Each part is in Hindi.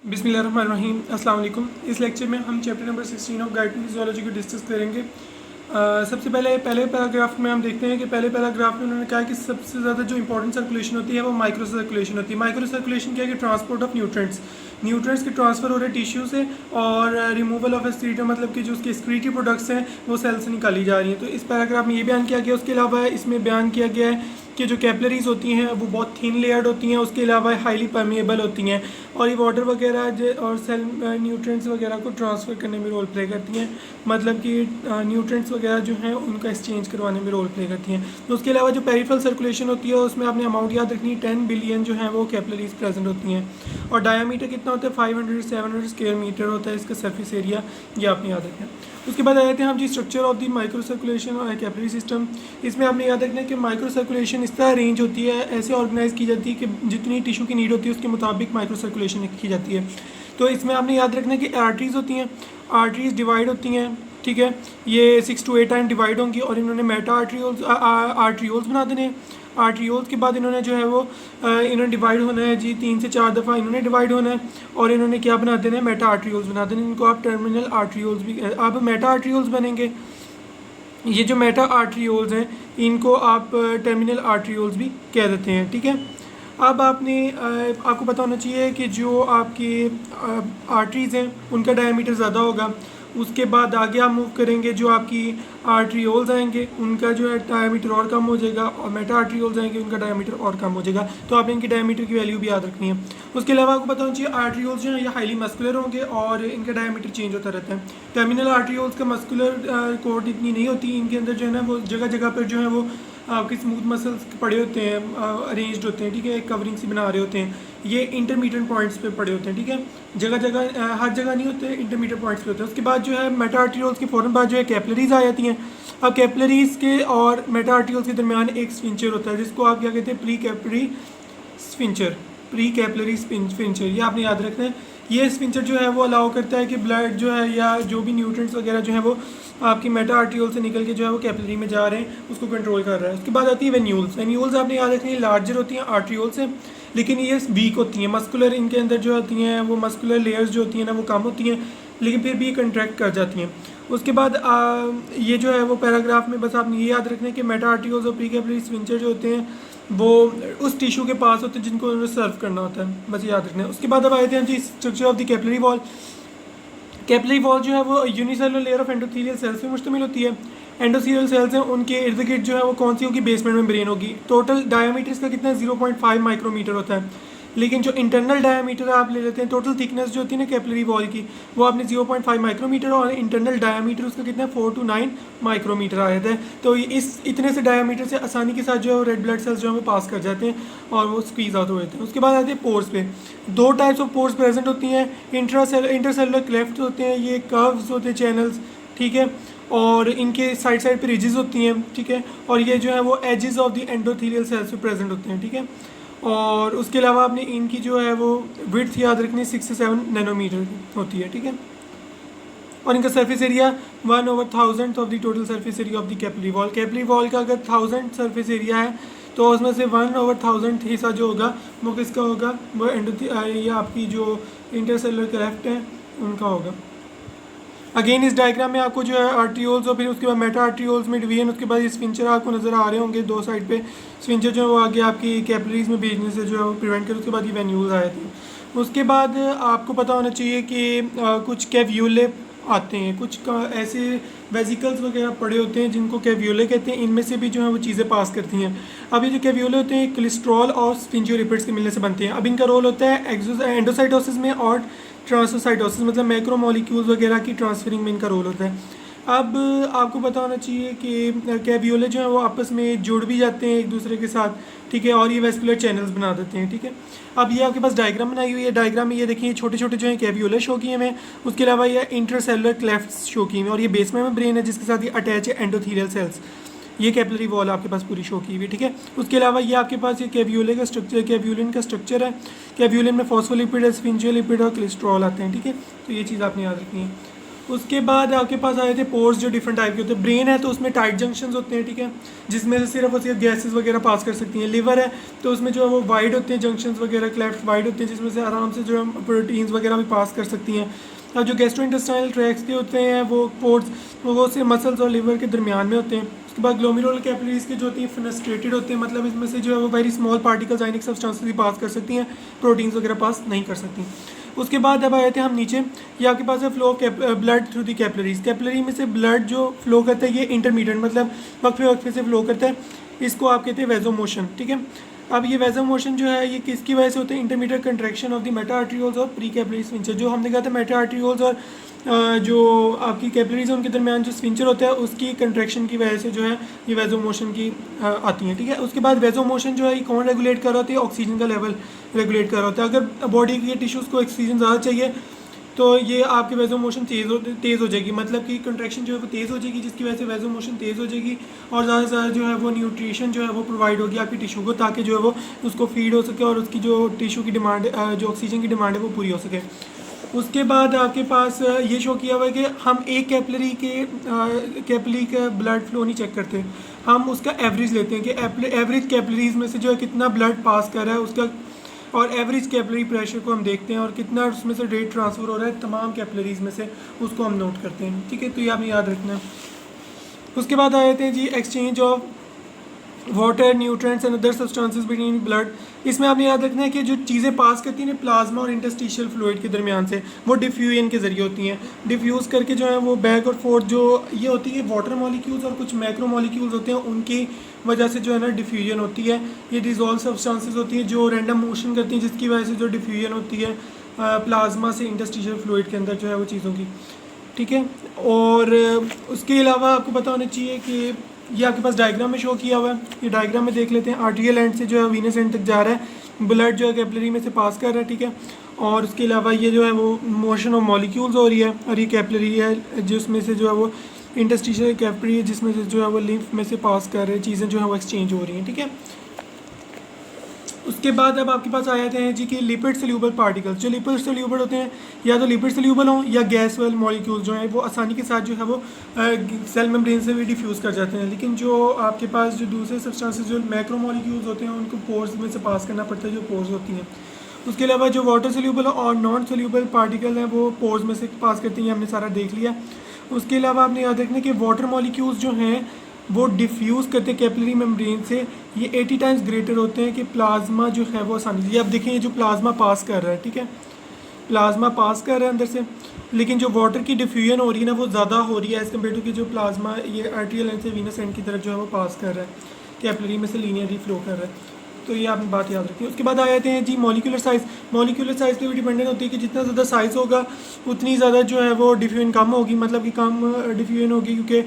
बिस्मिल्लाहिर्रहमानिर्रहीम अस्सलाम वालेकुम। इस लेक्चर में हम chapter number 16 of guide to physiology को डिस्कस करेंगे। सबसे पहले पैराग्राफ में हम देखते हैं कि पहले पैराग्राफ में उन्होंने कहा कि सबसे ज़्यादा जो इंपॉर्टेंट सर्कुलेशन होती है वो माइक्रो सर्कुलेशन होती है। माइक्रो सर्कुलेशन क्या है कि ट्रांसपोर्ट ऑफ न्यूट्रेंट्स के ट्रांसफ़र हो रहे टिश्यू से और रिमूवल ऑफ एक्सक्रीटा, मतलब कि जो उसके एक्सक्रीटरी प्रोडक्ट्स हैं वो सेल से निकाली जा रही हैं। तो इस पैराग्राफ में ये बयान किया गया। उसके अलावा इसमें बयान किया गया है कि जो कैपिलरीज होती हैं वो बहुत थिन लेयर्ड होती हैं, उसके अलावा हाईली परमेएबल होती हैं और ये वाटर वगैरह और सेल न्यूट्रिएंट्स वगैरह को ट्रांसफ़र करने में रोल प्ले करती हैं, मतलब कि न्यूट्रिएंट्स वगैरह जो हैं उनका एक्सचेंज करवाने में रोल प्ले करती हैं। तो उसके अलावा जो पेरिफेरल सर्कुलेशन होती है उसमें आपने अमाउंट याद रखनी है, 10 बिलियन जो है वो कैपिलरीज प्रेजेंट होती हैं और डायामीटर कितना होता है 500 से 700 स्क्वायर मीटर होता है इसका सरफेस एरिया, ये आपने याद रखना है। उसके बाद आए थे हम जी structure of the micro circulation और कैपिलरी सिस्टम। इसमें आपने याद रखना है कि माइक्रो सर्कुलेशन इस तरह अरेंज होती है, ऐसे ऑर्गेनाइज की जाती है कि जितनी टिश्यू की नीड होती है उसके मुताबिक माइक्रो सर्कुलेशन की जाती है। तो इसमें आपने याद रखना है कि आर्टरीज होती हैं, आर्टरीज डिवाइड होती हैं, ठीक है, ये 6 to 8 टाइम डिवाइड होंगी और इन्होंने मेटा आर्ट्रियोल्स बना देने हैं। आर्ट्रियोल्स के बाद इन्होंने जो है वो इन्होंने डिवाइड होना है जी 3 से 4 दफ़ा इन्होंने डिवाइड होना है और इन्होंने क्या बना देना है, मेटा आर्ट्रियोल्स बना देने। इनको आप टर्मिनल आर्ट्रियोल्स भी, अब मेटा आर्ट्रियोल्स बनेंगे। ये जो मेटा आर्ट्रियोल्स हैं इनको आप टर्मिनल आर्ट्रियोल्स भी कह देते हैं, ठीक है। अब आपको पता होना चाहिए कि जो आपके आर्टरीज़ हैं उनका डायमीटर ज़्यादा होगा। उसके बाद आगे आप मूव करेंगे, जो आपकी आर्ट्रियोल्स आएंगे उनका जो है डायमीटर और कम हो जाएगा और मेटा आर्ट्रियोल्स आएंगे उनका डायमीटर और कम हो जाएगा। तो आपने इनकी डायमीटर की वैल्यू भी याद रखनी है। उसके अलावा आपको पता होना चाहिए आर्ट्रियोल्स जो हैं ये हाईली मस्कुलर होंगे और इनका डायमीटर चेंज होता रहता है। टर्मिनल आर्ट्रियोल्स का मस्कुलर कोड इतनी नहीं होती, इनके अंदर जो है ना वो जगह जगह पर जो है वो आपके स्मूथ मसल्स पड़े होते हैं, अरेंज्ड होते हैं, ठीक है, कवरिंग सी बना रहे होते हैं। ये इंटरमीडिएट पॉइंट्स पे पड़े होते हैं, ठीक है, जगह जगह हर जगह नहीं होते, इंटरमीडिएट पॉइंट्स पे होते हैं। उसके बाद जो है मेटा आर्ट्रियोल्स के फ़ौरन बाद जो है कैपिलरीज आ जाती हैं। अब कैपिलरीज के और मेटा आर्ट्रियोल्स के दरमियान एक स्फिंचर होता है जिसको आप क्या कहते हैं, प्री कैपिलरी स्फिंचर, ये आपने याद रखना है। ये स्फिंचर जो है वो अलाउ करता है कि ब्लड जो है या जो भी न्यूट्रिएंट्स वगैरह जो है वो आपकी मेटा आर्ट्रियोल से निकल के जो है वो कैपिलरी में जा रहे हैं, उसको कंट्रोल कर रहा है। उसके बाद आती है वेन्यूल्स। वेन्यूल्स आपने याद रखनी है, लार्जर होती हैं आर्ट्रियोल से लेकिन ये वीक होती हैं, मस्कुलर इनके अंदर जो होती हैं वो मस्कुलर लेयर्स जो होती हैं ना वो कम होती हैं लेकिन फिर भी कंट्रैक्ट कर जाती हैं। उसके बाद ये जो है वो पैराग्राफ में बस आपने ये याद रखना है कि मेटा आर्ट्रियोल्स और प्री कैपिलरी स्फिंचर जो होते हैं वो उस टिश्यू के पास होते हैं जिनको उन्होंने सर्व करना होता है, बस याद रखना है। उसके बाद अब आए थे हम जी structure of the capillary wall. Capillary wall जो है वो unicellular layer of endothelial cells पे मुश्तमिल होती है। एंडोथेलियल सेल्स हैं उनके इर्द गिर्द जो है वो कौन सी होगी, बेसमेंट मेम्ब्रेन होगी। टोटल डायमीटर इसका कितना है 0.5 माइक्रोमीटर होता है, लेकिन जो इंटरनल डायमीटर आप ले लेते हैं, टोटल थिकनेस जो होती है ना कैपिलरी वॉल की वो आपने 0.5 माइक्रोमीटर और इंटरनल डायमीटर उसका कितना है 4 to 9 माइक्रोमीटर आ जाता है। तो इस इतने से डायमीटर से आसानी के साथ जो है रेड ब्लड सेल्स जो है वो पास कर जाते हैं और वो स्क्वीज आउट हो जाते हैं। उसके बाद आते हैं पोर्स पे। दो टाइप्स ऑफ पोर्स प्रेजेंट होती हैं, इंटरसेलुलर क्लेफ्ट होते हैं, ये कर्व्स होते हैं चैनल्स, ठीक है, और इनके साइड साइड पे रिजेस होती हैं, ठीक है, और ये जो है वो edges of the endothelial cells पे प्रेजेंट होते हैं, ठीक है। और उसके अलावा आपने इनकी जो है वो विड्थ याद रखनी 6 से 7 नैनोमीटर होती है, ठीक है, और इनका surface area 1/1000 of the total surface area of the capillary wall. Capillary wall का अगर 1000 सरफेस एरिया है तो उसमें से 1/1000 हिस्सा जो होगा वो किसका होगा, वो ये आपकी जो इंटरसेलुलर क्लेफ्ट है उनका होगा। अगेन इस डायग्राम में आपको जो है आर्ट्रियोल्स और फिर उसके बाद मेटा आर्ट्रियोल्स में डिवीजन, उसके बाद ये स्फिंचर आपको नज़र आ रहे होंगे दो साइड पे। स्फिंचर जो है वो आगे आपकी कैपिलरीज में भेजने से जो है वो प्रिवेंट कर, उसके बाद ये वेन्यूल्स आए थे। उसके बाद आपको पता होना चाहिए कि कुछ कैव्यूले आते हैं, कुछ ऐसे वेजिकल्स वगैरह पड़े होते हैं जिनको कैव्यूले कहते हैं, इनमें से भी जो है वो चीज़ें पास करती हैं। अब ये जो कैव्यूले होते हैं कोलेस्ट्रॉल और स्फिंजियोलिपिड्स के मिलने से बनते हैं। अब इनका रोल होता है एंडोसाइटोसिस में और ट्रांसोसाइटोसिस, मतलब मैक्रोमोलिक्यूल्स वगैरह की ट्रांसफरिंग में इनका रोल होता है। अब आपको पता होना चाहिए कि कैवियोले जो है वो आपस में जुड़ भी जाते हैं एक दूसरे के साथ, ठीक है, और ये वेस्कुलर चैनल्स बना देते हैं, ठीक है। अब ये आपके पास डायग्राम बनाई हुई है, डायग्राम में ये देखिए छोटे छोटे जो है कैवियोले शो किए हुए हैं, उसके अलावा ये इंटरसेलुलर क्लेफ्ट्स शो किए हुए हैं और ये बेसमेंट में ब्रेन है जिसके साथ ये अटैच है एंडोथेलियल सेल्स। ये कैपिलरी वॉल आपके पास पूरी शो की हुई है, ठीक है। उसके अलावा ये आपके पास ये कैवियोले का स्ट्रक्चर, कैवियोलिन का स्ट्रक्चर है। कैवियोलिन में फॉस्फोलिपिड, स्फिंजियोलिपिड और कोलेस्ट्रॉल आते हैं, ठीक है। तो ये चीज़ आपने याद रखनी है। उसके बाद आपके पास आए थे पोर्स जो डिफरेंट टाइप के होते हैं। ब्रेन है तो उसमें टाइट जंक्शंस होते हैं, ठीक है, जिसमें से सिर्फ और सिर्फ गैसेस वगैरह पास कर सकती हैं। लिवर है तो उसमें जो है वो वाइड होते हैं जंक्शंस वगैरह, क्लेफ्ट वाइड होते हैं, जिसमें से आराम से जो है प्रोटीन्स वगैरह भी पास कर सकती हैं। और जो गैस्ट्रोइंटेस्टाइनल ट्रैक्ट्स के होते हैं वो पोर्स, वो सिर्फ मसल्स और लिवर के दरमियान में होते हैं। उसके बाद ग्लोमेरुलर कैपिलरीज के जो होती हैं फेनेस्ट्रेटेड होते हैं, मतलब इसमें से जो है वो वेरी स्मॉल पार्टिकल्स आयनिक सब्सटेंसेस भी पास कर सकती हैं, प्रोटीन्स वगैरह पास नहीं कर सकती। उसके बाद अब आए थे हम नीचे, ये आपके पास है flow of blood through the capillaries. Capillary में से ब्लड जो फ्लो करता है ये इंटरमीडिएट मतलब वक्फे वक्फे से फ्लो करता है, इसको आप कहते हैं वेजो मोशन, ठीक है। अब ये वेजो मोशन जो है ये किसकी वजह से होते हैं? Intermediate contraction of the Meta arterioles और प्री कैपिलरी स्फिंक्टर। जो हमने कहा था मेटा आर्टरियोल्स और जो आपकी कैपिलरीज है उनके दरमियान जो स्फिंक्टर होता है उसकी कंट्रैक्शन की वजह से जो है ये वेजो मोशन की आती हैं, ठीक है। उसके बाद वेजो मोशन जो है ये कौन रेगुलेट कर रहा होता है? ऑक्सीजन का लेवल रेगुलेट कर रहा होता है। अगर बॉडी के टिश्यूज़ को ऑक्सीजन ज़्यादा चाहिए तो ये आपकी वेजो मोशन तेज़ हो जाएगी, मतलब कि कंट्रैक्शन जो है वो तेज़ हो जाएगी, जिसकी वजह से वेजो मोशन तेज़ हो जाएगी और ज़्यादा से ज़्यादा जो है वो न्यूट्रिशन जो है वो प्रोवाइड होगी आपकी टिश्यू को, ताकि जो है वो उसको फीड हो सके और उसकी जो टिश्यू की डिमांड जो ऑक्सीजन की डिमांड है वो पूरी हो सके। उसके बाद आपके पास ये शो किया हुआ है कि हम एक कैपिलरी का ब्लड फ्लो नहीं चेक करते, हम उसका एवरेज लेते हैं कि एवरेज कैपिलरीज में से जो है कितना ब्लड पास कर रहा है उसका, और एवरेज कैपिलरी प्रेशर को हम देखते हैं और कितना उसमें से रेट ट्रांसफ़र हो रहा है तमाम कैपिलरीज में से, उसको हम नोट करते हैं, ठीक है। तो ये आपने याद रखना है। उसके बाद आ जाते हैं जी exchange of water, nutrients and other substances between blood. इसमें आपने याद रखना है कि जो चीज़ें पास करती हैं प्लाज्मा और इंटरस्टिशियल फ्लूइड के दरमियान से, वो डिफ्यूजन के जरिए होती हैं। डिफ्यूज़ करके जो है वो बैक और फोर्थ जो ये होती है वाटर मॉलिक्यूल्स और कुछ मैक्रो मॉलिक्यूल्स होते हैं, उनकी वजह से जो है ना डिफ्यूजन होती है। ये डिजॉल्व सब्सटेंसेस होती हैं जो रैंडम मोशन करती हैं, जिसकी वजह से जो डिफ्यूजन होती है प्लाज्मा से इंटरस्टिशियल फ्लूइड के अंदर जो है वो चीज़ों की, ठीक है। और उसके अलावा आपको पता होना चाहिए कि ये आपके पास डायग्राम में शो किया हुआ है, ये डायग्राम में देख लेते हैं। आर्टेरियल एंड से जो है वीनस एंड तक जा रहा है, ब्लड जो है कैपिलरी में से पास कर रहा है, ठीक है। और उसके अलावा ये जो है वो मोशन ऑफ मॉलिक्यूल्स हो रही है, और ये कैपिलरी है जिसमें से जो है वो इंटरस्टिशियल कैपिलरी है जिसमें से जो है वो लिम्फ में से पास कर रहे चीज़ें जो है वो एक्सचेंज हो रही हैं, ठीक है। उसके बाद अब आपके पास आ जाते हैं जी कि लिपिड सोल्यूबल पार्टिकल्स। जो लिपिड सोल्यूबल होते हैं या तो लिपिड सोल्यूबल हों या गैस वेल मॉलिक्यूल्स जो हैं वो आसानी के साथ जो है वो सेल मेम्ब्रेन से भी डिफ्यूज़ कर जाते हैं। लेकिन जो आपके पास जो दूसरे सब्सटेंसेस जो मैक्रो मॉलिक्यूल्स होते हैं उनको पोर्स में से पास करना पड़ता है, जो पोर्स होती हैं। उसके अलावा जो वाटर सोल्यूबल और नॉन सोल्यूबल पार्टिकल हैं वो पोर्स में से पास करते हैं, हमने सारा देख लिया। उसके अलावा आपने याद रखना कि वाटर मॉलिक्यूल्स जो हैं वो डिफ्यूज़ करते हैं कैपिलरी मेम्ब्रेन से, ये 80 टाइम्स ग्रेटर होते हैं कि प्लाज्मा जो है वो आसानी से। अब देखें ये जो प्लाज्मा पास कर रहा है, ठीक है, प्लाज्मा पास कर रहा है अंदर से, लेकिन जो वाटर की डिफ्यूजन हो रही है ना वो ज़्यादा हो रही है एज़ कम्पेयर टू कि जो प्लाज्मा ये आर्टेरियल एंड से वीनस एंड की तरफ जो है वो पास कर रहा है, कैपिलरी में से लीनियरली फ्लो कर रहा है। तो ये आपने बात याद रखी है। उसके बाद आ जाते हैं जी मॉलिक्यूलर साइज़। मॉलिक्यूलर साइज़ पे भी डिपेंडेंट होती है कि जितना ज़्यादा साइज़ होगा उतनी ज़्यादा जो है वो डिफ्यूजन कम होगी, मतलब कि कम डिफ्यूजन होगी क्योंकि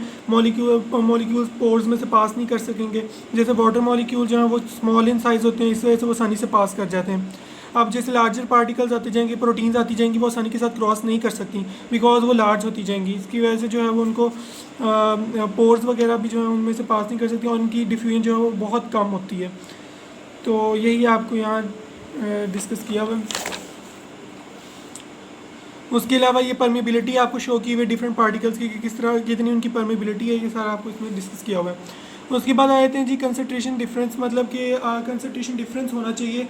मॉलिक्यूल्स पोर्स में से पास नहीं कर सकेंगे। जैसे वाटर मॉलिक्यूल जो है वो स्मॉल इन साइज़ होते हैं, इस वजह से वो आसानी से पास कर जाते हैं। अब जैसे लार्जर पार्टिकल्स आते जाएंगे, प्रोटीन्स आती जाएंगी, वो आसानी के साथ क्रॉस नहीं कर सकती बिकॉज वो लार्ज होती जाएंगी। इसकी वजह से जो है वो उनको पोर्स वगैरह भी जो है उनमें से पास नहीं कर सकती और उनकी डिफ्यूजन जो है वो बहुत कम होती है। तो यही आपको यहाँ डिस्कस किया हुआ। उसके अलावा ये परमेबिलिटी आपको शो की हुई डिफरेंट पार्टिकल्स की, किस तरह कितनी उनकी परमेबिलिटी है, ये सारा आपको इसमें डिस्कस किया हुआ है। उसके बाद आ जाते हैं जी कंसंट्रेशन डिफरेंस, मतलब कि कंसंट्रेशन डिफरेंस होना चाहिए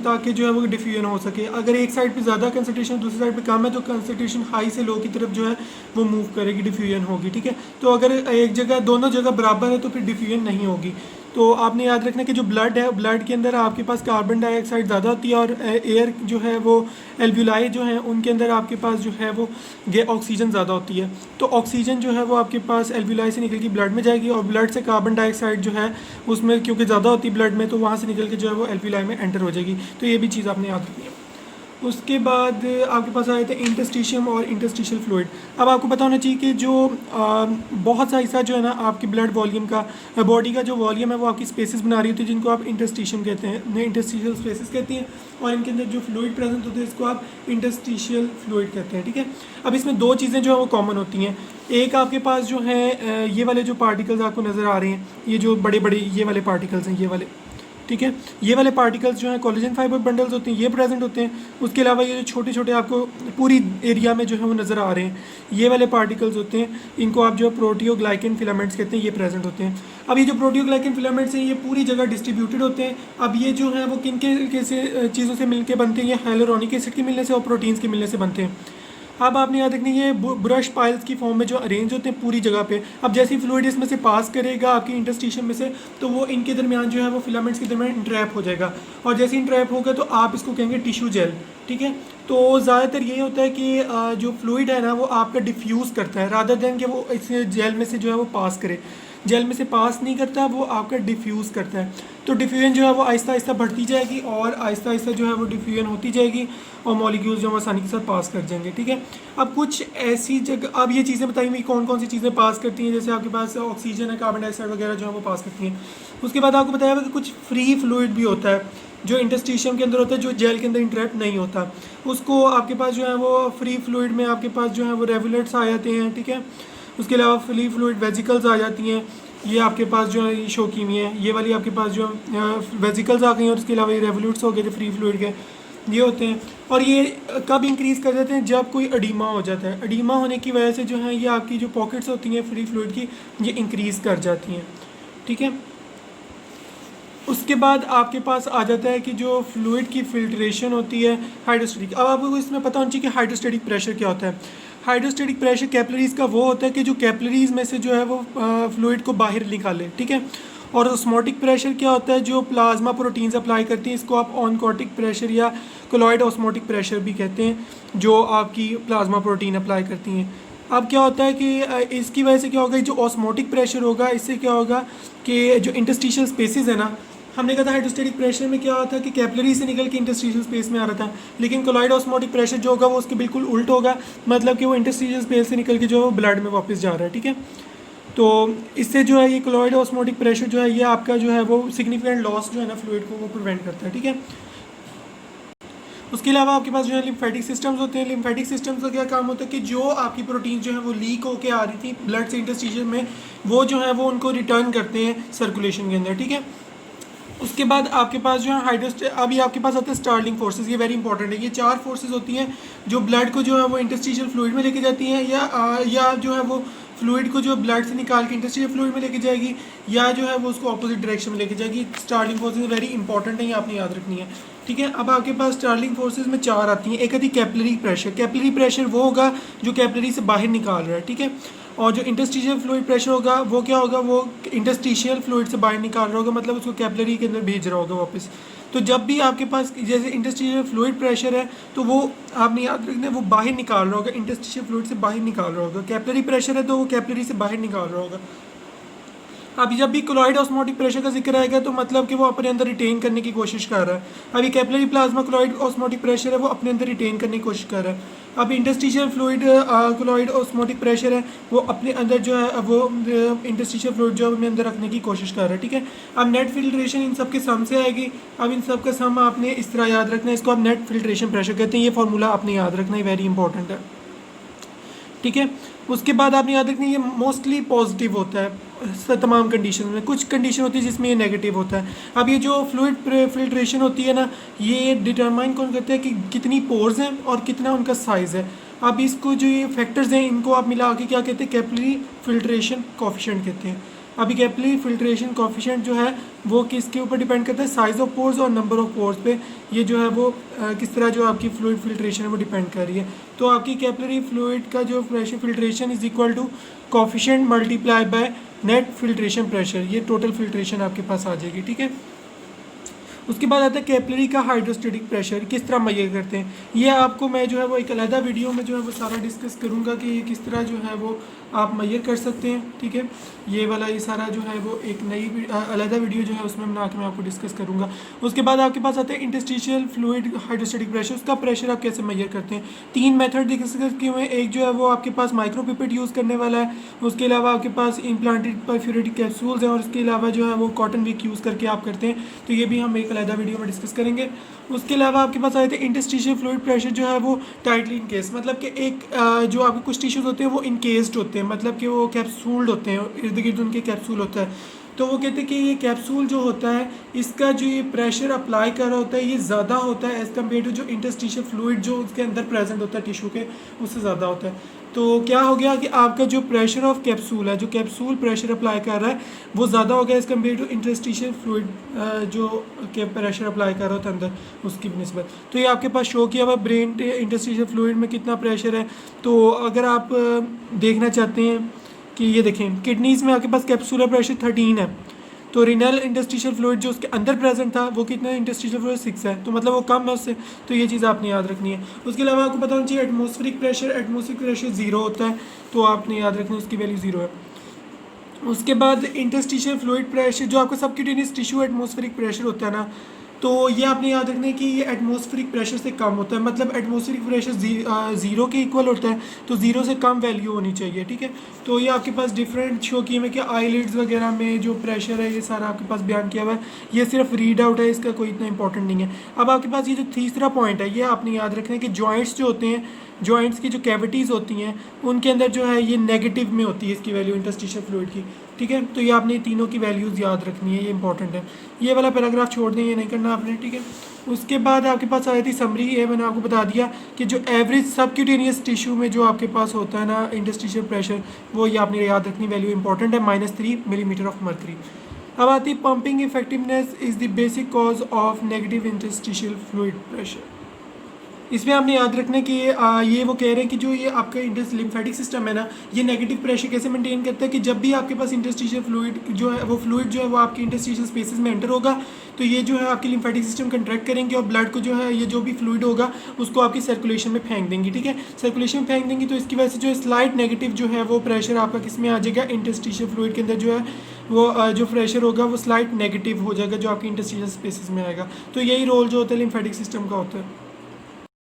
ताकि जो है वो डिफ्यूजन हो सके। अगर एक साइड पे ज़्यादा कंसंट्रेशन दूसरी साइड पे कम है तो कंसंट्रेशन हाई से लो की तरफ जो है वो मूव करेगी, डिफ्यूजन होगी, ठीक है। तो अगर एक जगह दोनों जगह बराबर है तो फिर डिफ्यूजन नहीं होगी। तो आपने याद रखना कि जो ब्लड है, ब्लड के अंदर आपके पास कार्बन डाइऑक्साइड ज़्यादा होती है और एयर जो है वो एल्व्यूलाई जो है उनके अंदर आपके पास जो है वो ऑक्सीजन ज़्यादा होती है। तो ऑक्सीजन जो है वो आपके पास एल्व्यूलाई से निकल के ब्लड में जाएगी और ब्लड से कार्बन डाइऑक्साइड जो है उसमें क्योंकि ज़्यादा होती है ब्लड में तो वहाँ से निकल के जो है वो एल्व्यूलाई में एंटर हो जाएगी। तो ये भी चीज़ आपने याद रखनी है। उसके बाद आपके पास आए थे इंटरस्टिशियम और इंटरस्टिशियल फ्लूइड। अब आपको पता होना चाहिए कि जो बहुत सा हिस्सा जो है ना आपकी ब्लड वॉल्यूम का, बॉडी का जो वॉल्यूम है वो आपकी स्पेसेस बना रही होती है जिनको आप इंटरस्टिशियम कहते हैं, इंटरस्टिशियल स्पेसेस कहती हैं, और इनके अंदर जो फ्लूइड प्रेजेंट होते हैं इसको आप इंटरस्टिशियल फ्लूइड कहते हैं, ठीक है। अब इसमें दो चीज़ें जो है वो कॉमन होती हैं। एक आपके पास जो है ये वाले जो पार्टिकल्स आपको नज़र आ रहे हैं, ये जो बड़े बड़े ये वाले पार्टिकल्स हैं, ये वाले ठीक है। ये वाले पार्टिकल्स जो हैं कोलेजन फाइबर बंडल्स होते हैं, ये प्रेजेंट होते हैं। उसके अलावा ये जो छोटे छोटे आपको पूरी एरिया में जो है वो नज़र आ रहे हैं, ये वाले पार्टिकल्स होते हैं, इनको आप जो है प्रोटियोग्लाइकन फिलामेंट्स कहते हैं, ये प्रेजेंट होते हैं। अब ये जो प्रोटियोग्लाइकन फिलामेंट्स हैं ये पूरी जगह डिस्ट्रीब्यूटेड होते हैं। अब ये जो है वो किन के कैसे चीज़ों से मिलकर बनते हैं, ये हाइलोरोनिक एसिड के मिलने से और प्रोटीन्स के मिलने से बनते हैं। अब आपने याद रखनी ये ब्रश पाइल्स की फॉर्म में जो अरेंज होते हैं पूरी जगह पे। अब जैसे ही फ्लूइड इसमें से पास करेगा आपकी इंटरस्टिशियम में से, तो वो इनके दरमियान जो है वो फिलामेंट्स के दरमियान इंट्रैप हो जाएगा, और जैसे इंट्रैप होगा तो आप इसको कहेंगे टिश्यू जेल। ठीक है, तो ज़्यादातर यही होता है कि जो फ्लूइड है ना वो आपका डिफ्यूज़ करता है, रादर देन कि वो इस जेल में से जो है वो पास करे। जेल में से पास नहीं करता, वो आपका डिफ्यूज़ करता है। तो डिफ्यूजन जो है वो आहिस्ता आहिस्ता बढ़ती जाएगी और आहिस्ता आहिस्ता जो है वो डिफ्यूजन होती जाएगी और मॉलिक्यूल्स जो हम आसानी के साथ पास कर जाएंगे। ठीक है, अब कुछ ऐसी जगह, अब ये चीज़ें बताइए कौन कौन सी चीज़ें पास करती हैं। जैसे आपके पास ऑक्सीजन है, कार्बन डाइऑक्साइड वगैरह जो है वो पास करती हैं। उसके बाद आपको बताया कि कुछ फ्री फ्लूइड भी होता है जो इंटरस्टिशियम के अंदर होता है, जो जेल के अंदर इंटरैक्ट नहीं होता। उसको आपके पास जो है वो फ्री फ्लूइड में आपके पास जो है वो रेवुलेट्स आ जाते हैं। ठीक है, उसके अलावा फ्री फ्लूइड वेजिकल्स आ जाती हैं, ये आपके पास जो है शो की हुई है, ये वाली आपके पास जो वेजिकल्स आ गई हैं। और उसके अलावा ये रेवोल्यूट्स हो गए जो फ्री फ्लूइड के ये होते हैं। और ये कब इंक्रीज़ कर जाते हैं, जब कोई अडीमा हो जाता है। अडीमा होने की वजह से जो है ये आपकी जो पॉकेट्स होती हैं फ्री फ्लूइड की, ये इंक्रीज़ कर जाती हैं। ठीक है, उसके बाद आपके पास आ जाता है कि जो फ्लूइड की फिल्ट्रेशन होती है हाइड्रोस्टेटिक। अब आपको इसमें पता होना चाहिए कि हाइड्रोस्टेटिक प्रेशर क्या होता है। हाइड्रोस्टेटिक प्रेशर कैपिलरीज का वो होता है कि जो कैपिलरीज में से जो है वो फ्लूइड को बाहर निकाले। ठीक है, और ऑस्मोटिक प्रेशर क्या होता है, जो प्लाज्मा प्रोटीन्स अप्लाई करती हैं, इसको आप ऑनकोटिक प्रेशर या कोलॉइड ऑस्मोटिक प्रेशर भी कहते हैं, जो आपकी प्लाज्मा प्रोटीन अप्लाई करती हैं। अब क्या होता है कि इसकी वजह से क्या होगा, जो ऑस्मोटिक प्रेशर होगा इससे क्या होगा कि जो इंटरस्टिशियल स्पेसेस है ना, हमने कहा था हाइड्रोस्टेटिक प्रेशर में क्या होता है कि कैपिलरी से निकल के इंटरस्टिशियल स्पेस में आ रहा था, लेकिन कोलॉइड ऑस्मोटिक प्रेशर जो होगा वो उसके बिल्कुल उल्ट होगा, मतलब कि वो इंटरस्टिशियल स्पेस से निकल के जो ब्लड में वापस जा रहा है। ठीक है, तो इससे जो है ये कोलॉइड ऑस्मोटिक प्रेशर जो है ये आपका जो है वो सिग्निफिकेंट लॉस जो है ना फ्लूइड को वो प्रिवेंट करता है। ठीक है, उसके अलावा आपके पास जो है लिम्फेटिक सिस्टम्स होते हैं। लिम्फेटिक सिस्टम्स का क्या काम होता है कि जो आपकी प्रोटीन जो है वो लीक होके आ रही थी ब्लड से इंटरस्टिशियल में, वो जो है वो उनको रिटर्न करते हैं सर्कुलेशन के अंदर। ठीक है, उसके बाद आपके पास जो है अभी आपके पास आते हैं स्टार्लिंग फोर्सेस। ये वेरी इंपॉर्टेंट है। ये 4 फोर्सेस होती हैं जो ब्लड को जो है वो इंटरस्टिशियल फ्लूइड में लेके जाती हैं, या जो है वो फ्लूइड को जो ब्लड से निकाल के इंटरस्टिशियल फ्लूइड में लेके जाएगी, या जो है वो उसको ऑपोजिट डायरेक्शन में लेके जाएगी। स्टार्लिंग फोर्सेस वेरी इंपॉर्टेंट है, ये आपने याद रखनी है। ठीक है, अब आपके पास स्टार्लिंग फोर्सेस में 4 आती हैं। एक आती है कैपिलरी प्रेशर। कैपिलरी प्रेशर वो होगा जो कैपिलरी से बाहर निकाल रहा है। ठीक है, और जो इंटरस्टिशियल फ्लूइड प्रेशर होगा वो क्या होगा, वो इंटरस्टिशियल फ्लूइड से बाहर निकाल रहा होगा, मतलब उसको कैपिलरी के अंदर भेज रहा होगा वापस। तो जब भी आपके पास जैसे इंटरस्टिशियल फ्लूइड प्रेशर है तो वो आपने याद रखना है वो बाहर निकाल रहा होगा, इंटरस्टिशियल फ्लूइड से बाहर निकाल रहा होगा। कैपिलरी प्रेशर है तो वो कैपिलरी से बाहर निकाल रहा होगा। अभी जब भी कोलॉइड ऑस्मोटिक प्रेशर का जिक्र आएगा तो मतलब कि वो अपने अंदर रिटेन करने की कोशिश कर रहा है। अभी capillary plasma colloid osmotic pressure है वो अपने अंदर रिटेन करने की कोशिश कर रहा है। अब interstitial fluid colloid osmotic pressure है वो अपने अंदर जो है वो इंटरस्टिशियल फ्लूइड जो अपने अंदर रखने की कोशिश कर रहा है। ठीक है, अब नेट फिल्ट्रेशन इन सब के सम से आएगी। अब इन सब का सम आपने इस तरह याद रखना है, इसको आप नेट फिल्ट्रेशन प्रेशर कहते हैं। ये फार्मूला आपने याद रखना है, वेरी इंपॉर्टेंट है। ठीक है, उसके बाद आपने याद रखना है ये मोस्टली पॉजिटिव होता है तमाम कंडीशन में। कुछ कंडीशन होती है जिसमें ये नेगेटिव होता है। अब ये जो फ्लूइड फिल्ट्रेशन होती है ना, ये डिटरमाइन कौन करता है कि कितनी पोर्स हैं और कितना उनका साइज़ है। अब इसको जो ये फैक्टर्स हैं इनको आप मिला के क्या कहते हैं, कैपिलरी फिल्ट्रेशन कोफिशिएंट कहते हैं। अभी कैपिलरी फिल्ट्रेशन कोफिशिएंट जो है वो किसके ऊपर डिपेंड करता है, साइज़ ऑफ पोर्स और नंबर ऑफ पोर्स पे। ये जो है वो किस तरह जो आपकी फ्लूइड फिल्ट्रेशन है वो डिपेंड कर रही है। तो आपकी कैपिलरी फ्लूइड का जो pressure filtration is equal to coefficient multiply by net filtration pressure, ये टोटल फिल्ट्रेशन आपके पास आ जाएगी। ठीक है, उसके बाद आता है कैपिलरी का हाइड्रोस्टेटिक प्रेशर किस तरह मेजर करते हैं। ये आपको मैं जो है वो एक अलग वीडियो में जो है वो सारा डिस्कस करूँगा कि ये किस तरह जो है वो आप मेजर कर सकते हैं। ठीक है, ये वाला ये सारा जो है वो एक नई अलग वीडियो जो है उसमें बना के मैं आपको डिस्कस करूँगा। उसके बाद आपके पास आता है इंटरस्टिशियल फ्लूइड हाइड्रोस्टेटिक प्रेशर। उसका प्रेशर आप कैसे मेजर करते हैं, 3 मेथड डिस्कस किए हुए हैं। एक जो है वो आपके पास माइक्रोपिपेट यूज़ करने वाला है, उसके अलावा आपके पास इम्प्लांटेड परफ्यूरेटिक कैप्सूल्स हैं, और उसके अलावा जो है वो कॉटन विक यूज़ करके आप करते हैं। तो ये भी हम एक अलग वीडियो में डिस्कस करेंगे। उसके अलावा आपके पास आए थे इंटरस्टिशियल फ्लूइड प्रेशर जो है वो टाइटली इनकेस, मतलब कि एक जो आपके कुछ टिश्यूज होते हैं वो इनकेस्ड होते हैं, मतलब कि वो कैप्सूल्ड होते हैं, इर्द गिर्द उनके कैप्सूल होता है। तो वो कहते हैं कि ये कैप्सूल जो होता है इसका जो ये प्रेशर अप्लाई कर रहा होता है ये ज़्यादा होता है एज़ कम्पेयर टू जो इंटरस्टिशियल फ्लूइड जो उसके अंदर प्रेजेंट होता है टिश्यू के, उससे ज़्यादा होता है। तो क्या हो गया कि आपका जो प्रेशर ऑफ कैप्सूल है, जो कैप्सूल प्रेशर अप्लाई कर रहा है वो ज़्यादा हो गया as compare to interstitial fluid जो के प्रेशर अप्लाई कर रहा होता है अंदर उसकी निस्बत। तो ये आपके पास शो किया हुआ ब्रेन इंटरस्टिशियल फ्लूइड में कितना प्रेशर है। तो अगर आप देखना चाहते हैं कि ये देखें किडनीज़ में आपके पास कैप्सूलर प्रेशर 13 है, तो रिनल इंटरस्टिशियल फ्लूइड जो उसके अंदर प्रेजेंट था वो कितना इंटरस्टिशियल फ्लूइड 6 है, तो मतलब वो कम है उससे। तो ये चीज़ आपने याद रखनी है। उसके अलावा आपको पता होना चाहिए एटमॉस्फेरिक प्रेशर 0 होता है, तो आपने याद रखना है उसकी वैल्यू 0 है। उसके बाद इंटरस्टिशियल फ्लूइड प्रेशर जो आपका सबक्यूटेनियस टिश्यू एटमॉस्फेरिक प्रेशर होता है ना, तो ये आपने याद रखना है कि ये एटमॉस्फेरिक प्रेशर से कम होता है, मतलब एटमॉस्फेरिक प्रेशर 0 के इक्वल होता है, तो 0 से कम वैल्यू होनी चाहिए, ठीक है। तो ये आपके पास डिफरेंट शो किए में कि आईलिड्स वगैरह में जो प्रेशर है ये सारा आपके पास बयान किया हुआ है। ये सिर्फ रीड आउट है, इसका कोई इतना इंपॉर्टेंट नहीं है। अब आपके पास ये जो तीसरा पॉइंट है ये आपने याद रखना है कि जॉइंट्स जो होते हैं, जॉइंट्स की जो कैविटीज़ होती हैं उनके अंदर जो है ये नेगेटिव में होती है इसकी वैल्यू इंटरस्टिशियल फ्लूइड की, ठीक है। तो ये आपने तीनों की वैल्यूज़ याद रखनी है, ये इंपॉर्टेंट है। ये वाला पैराग्राफ छोड़ दें, ये नहीं करना आपने, ठीक है। उसके बाद आपके पास आई थी समरी, ये मैंने आपको बता दिया कि जो एवरेज सबक्यूटेनियस टिश्यू में जो आपके पास होता है ना इंटरस्टिशियल प्रेशर, वो ये आपने याद रखनी, वैल्यू इंपॉर्टेंट है, -3 मिलीमीटर ऑफ मर्करी। अब आती pumping effectiveness is the basic cause of negative interstitial fluid pressure. इसमें आपने याद रखना है कि ये वो कह रहे हैं कि जो ये आपका लिम्फेटिक सिस्टम है ना, ये नेगेटिव प्रेशर कैसे मेंटेन करता है कि जब भी आपके पास इंटरस्टिशियल फ्लूइड जो है वो आपकी इंटरस्टिशियल स्पेसेस में एंटर होगा तो ये जो है आपकी लिम्फेटिक सिस्टम कंट्रैक्ट करेंगे और ब्लड को जो है ये जो भी फ्लूइड होगा उसको आपकी सर्कुलेशन में फेंक देंगी, ठीक है। सर्कुलेशन में फेंक देंगी तो इसकी वजह से जो स्लाइट नेगेटिव जो है वो प्रेशर आपका किस में आ जाएगा, इंटरस्टिशियल फ्लूइड के अंदर जो है वो जो प्रेशर होगा वो स्लाइट नेगेटिव हो जाएगा जो आपकी इंटरस्टिशियल स्पेसेस में आएगा। तो यही रोल जो होता है लिम्फेटिक सिस्टम का होता है।